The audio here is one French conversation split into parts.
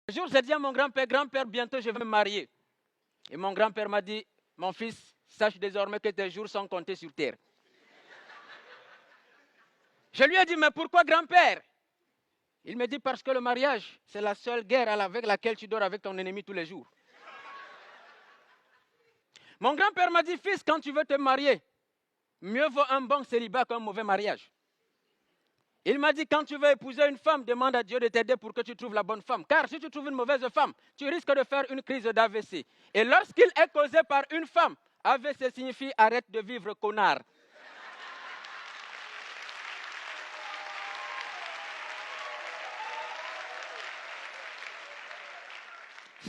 Un jour, j'ai dit à mon grand-père, bientôt je vais me marier. Et mon grand-père m'a dit, mon fils, sache désormais que tes jours sont comptés sur terre. Je lui ai dit, mais pourquoi grand-père? Il me dit, parce que le mariage, c'est la seule guerre avec laquelle tu dors avec ton ennemi tous les jours. Mon grand-père m'a dit, fils, quand tu veux te marier, mieux vaut un bon célibat qu'un mauvais mariage. Il m'a dit, quand tu veux épouser une femme, demande à Dieu de t'aider pour que tu trouves la bonne femme. Car si tu trouves une mauvaise femme, tu risques de faire une crise d'AVC. Et lorsqu'il est causé par une femme, AVC signifie arrête de vivre, connard.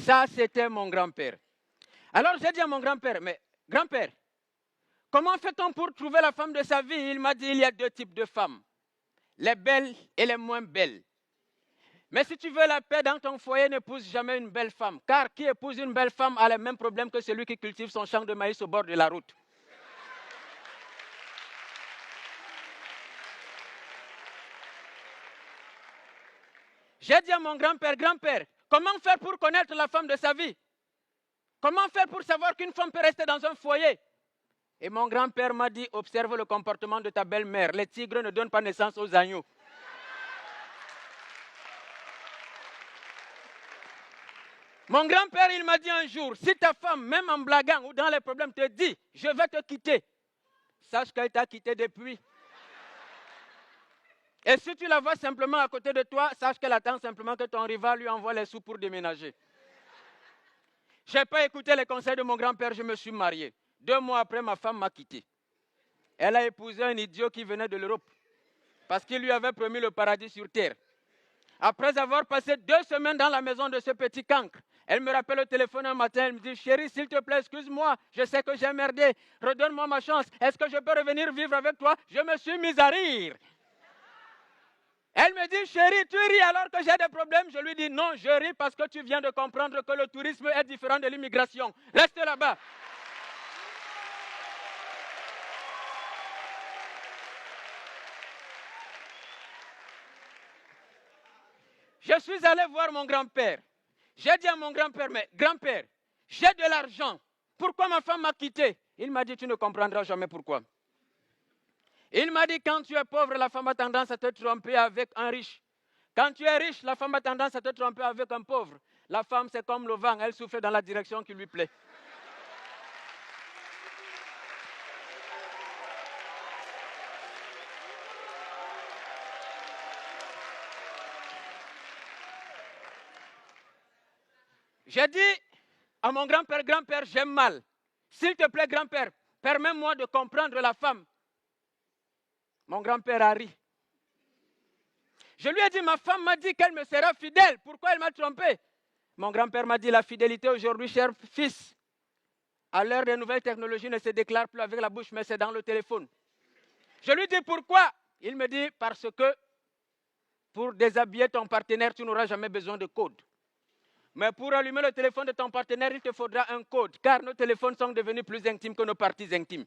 Ça, c'était mon grand-père. Alors j'ai dit à mon grand-père, mais grand-père, comment fait-on pour trouver la femme de sa vie? Il m'a dit, il y a deux types de femmes, les belles et les moins belles. Mais si tu veux la paix dans ton foyer, n'épouse jamais une belle femme. Car qui épouse une belle femme a les mêmes problèmes que celui qui cultive son champ de maïs au bord de la route. J'ai dit à mon grand-père, grand-père, comment faire pour connaître la femme de sa vie? Comment faire pour savoir qu'une femme peut rester dans un foyer? Et mon grand-père m'a dit, observe le comportement de ta belle-mère. Les tigres ne donnent pas naissance aux agneaux. Mon grand-père, il m'a dit un jour, si ta femme, même en blaguant ou dans les problèmes, te dit, je vais te quitter, sache qu'elle t'a quitté depuis. Et si tu la vois simplement à côté de toi, sache qu'elle attend simplement que ton rival lui envoie les sous pour déménager. Je n'ai pas écouté les conseils de mon grand-père, je me suis marié. 2 mois après, ma femme m'a quitté. Elle a épousé un idiot qui venait de l'Europe, parce qu'il lui avait promis le paradis sur terre. Après avoir passé 2 semaines dans la maison de ce petit cancre, elle me rappelle au téléphone un matin, elle me dit, chérie, s'il te plaît, excuse-moi, je sais que j'ai merdé, redonne-moi ma chance, est-ce que je peux revenir vivre avec toi? Je me suis mise à rire. Elle me dit, chérie, tu ris alors que j'ai des problèmes? Je lui dis, non, je ris parce que tu viens de comprendre que le tourisme est différent de l'immigration. Reste là-bas. Je suis allé voir mon grand-père. J'ai dit à mon grand-père, mais grand-père, j'ai de l'argent. Pourquoi ma femme m'a quitté? Il m'a dit, tu ne comprendras jamais pourquoi. Il m'a dit, quand tu es pauvre, la femme a tendance à te tromper avec un riche. Quand tu es riche, la femme a tendance à te tromper avec un pauvre. La femme, c'est comme le vent, elle souffle dans la direction qui lui plaît. J'ai dit à mon grand-père, grand-père, j'aime mal. S'il te plaît, grand-père, permets-moi de comprendre la femme. Mon grand-père a ri. Je lui ai dit, ma femme m'a dit qu'elle me sera fidèle. Pourquoi elle m'a trompé? Mon grand-père m'a dit, la fidélité aujourd'hui, cher fils, à l'heure des nouvelles technologies, ne se déclare plus avec la bouche, mais c'est dans le téléphone. Je lui dis, pourquoi? Il me dit, parce que pour déshabiller ton partenaire, tu n'auras jamais besoin de code. Mais pour allumer le téléphone de ton partenaire, il te faudra un code, car nos téléphones sont devenus plus intimes que nos parties intimes.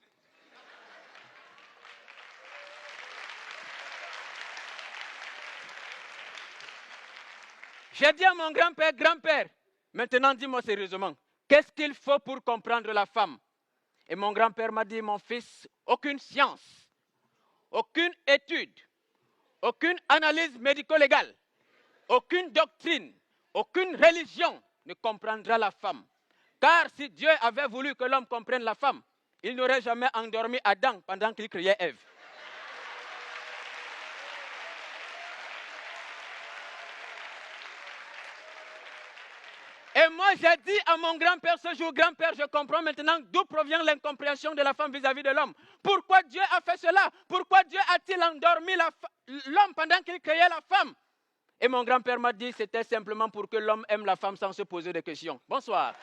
J'ai dit à mon grand-père, grand-père, maintenant dis-moi sérieusement, qu'est-ce qu'il faut pour comprendre la femme? Et mon grand-père m'a dit, mon fils, aucune science, aucune étude, aucune analyse médico-légale, aucune doctrine, aucune religion ne comprendra la femme. Car si Dieu avait voulu que l'homme comprenne la femme, il n'aurait jamais endormi Adam pendant qu'il criait Ève. Et moi, j'ai dit à mon grand-père ce jour, grand-père, je comprends maintenant d'où provient l'incompréhension de la femme vis-à-vis de l'homme. Pourquoi Dieu a fait cela? Pourquoi Dieu a-t-il endormi l'homme pendant qu'il créait la femme? Et mon grand-père m'a dit, c'était simplement pour que l'homme aime la femme sans se poser de questions. Bonsoir.